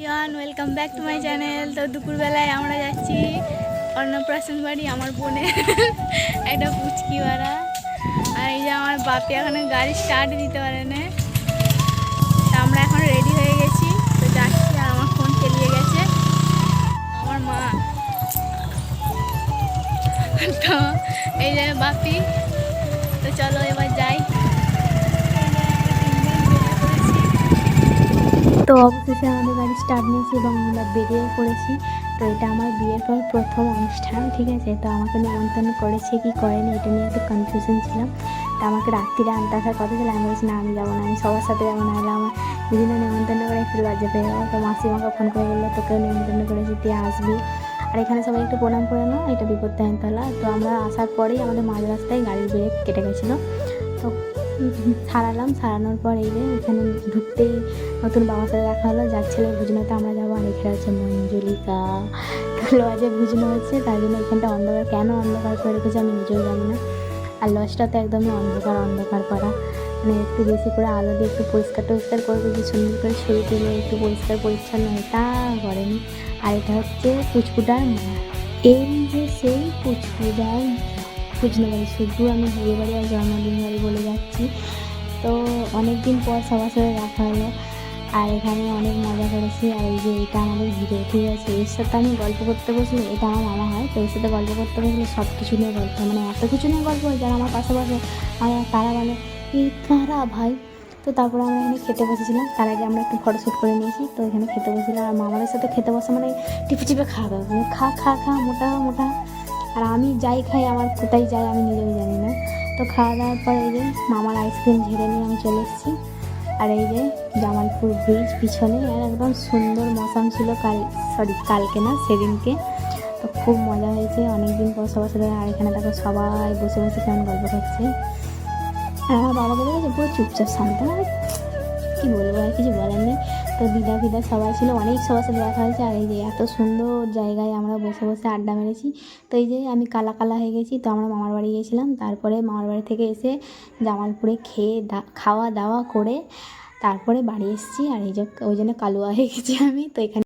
Everyone welcome back to my channel. তো দুপুরবেলায় আমরা যাচ্ছি অন্নপ্রাশন বাড়ি আমার বোনের একটা পুচকি ভাড়া। আর এই যে আমার বাপি এখনো গাড়ি স্টার্ট দিতে পারে না। তো আমরা এখন রেডি হয়ে গেছি, তো যাচ্ছি। আর আমার ফোন চালিয়ে গেছে আমার মা। তো এই যে বাপি, তো চলো এবার যাই। তো অবশেষে আমাদের গাড়ি স্টার্ট নিয়েছি এবং আমরা বেরিয়ে পড়েছি। তো এটা আমার বিয়ের পর প্রথম অনুষ্ঠান, ঠিক আছে। তো আমাকে নিমন্ত্রণ করেছে কি করেনি এটা নিয়ে একটু কনফিউশন ছিলাম। তো আমাকে রাত্রিরে আনতে আসার কথা ছিল, আমি বলছি না আমি যাবো না, আমি সবার সাথে যাবো না, হলে আমার যদি না নিমন্ত্রণ করে একটু লজ্জা পেয়ে যাবো। তো মাসিমাকে ফোন করে বললো তোকেও নিমন্ত্রণ করেছি, তুই আসবি। আর এখানে সবাই একটু প্রণাম করে নাও, এটা বিপত্তায়নতলা। তো আমরা আসার পরেই আমাদের মাঝ রাস্তায় গাড়ির ব্রেক কেটে গেছিলো। তো সারানোর পর এই যে এখানে ঢুকতেই নতুন বাবার সাথে দেখা হলো, যার ছেলে ভুজনোতে আমরা যাবো। আর এখানে হচ্ছে মঞ্জুলিকা, লজে ভুজনো হচ্ছে, তাই জন্য এখানটা অন্ধকার, কেন অন্ধকার করে রেখেছে আমি নিজেও জানি না। আর লজটা তো একদমই অন্ধকার করা, মানে একটু বেশি করে আলো দিয়ে একটু পরিষ্কার করবে, যে সুন্দর করে ছবি তুলে একটু পরিষ্কার পরিচ্ছন্ন, এটা করেনি। আর এটা হচ্ছে পুচকুটার মা, এই যে সেই পুচকুটার বুঝতে পারি। শুধু আমি বিয়ে বাড়ি আর জন্মদিন বাড়ি বলে যাচ্ছি। তো অনেক দিন পর সবার সাথে দেখা হলো, আর এখানে অনেক মজা করেছি। আর এই যে এটা আমাদের ভিডিও, ঠিক আছে। এর সাথে আমি গল্প করতে বসলে, এটা আমার মামা হয়, তো এর সাথে গল্প করতে বসলে সব কিছু নিয়ে গল্প, মানে এত কিছু নিয়ে গল্প হয় যারা আমার পাশাপাশি তারা বলে এই কারা ভাই। তো তারপরে আমরা এখানে খেতে বসেছিলাম, তার আগে আমরা একটু ফটোশ্যুট করে নিয়েছি। তো এখানে খেতে বসেছিলাম, আর মামাদের সাথে খেতে বসা মানে টিপে টিপে খাওয়া দাওয়া, মানে খা মোটা। আর আমি যাই খাই, আমার কোথায় যাই আমি নিজেও জানি না। তো খাওয়া দাওয়ার পর এই যে মামার আইসক্রিম ঝেড়ে নিয়ে আমি চলে এসেছি। আর এই যে জামালপুর ব্রিজ পিছনে, আর একদম সুন্দর মৌসুম ছিল কালকে না সেদিনকে। তো খুব মজা হয়েছে, অনেকদিন পর সবার সাথে। আর এখানে দেখো সবাই বসে কেমন গল্প করছে। আর আমার বাবা বলে গেছে পুরো চুপচাপ শান্ত, কী বলবো, আর কিছু বলার নেই। তো দিদা ফিদা সবাই ছিল, অনেক সবার সাথে দেখা হয়েছে। আর এই যে এত সুন্দর জায়গায় আমরা বসে আড্ডা মেরেছি। তো এই যে আমি কালা হয়ে গেছি, তো আমরা মামার বাড়ি গিয়েছিলাম। তারপরে মামার বাড়ি থেকে এসে জামালপুরে খাওয়া দাওয়া করে তারপরে বাড়ি এসেছি। আর এই যে ওই জন্য কালুয়া হয়ে গেছি আমি। তো এখানে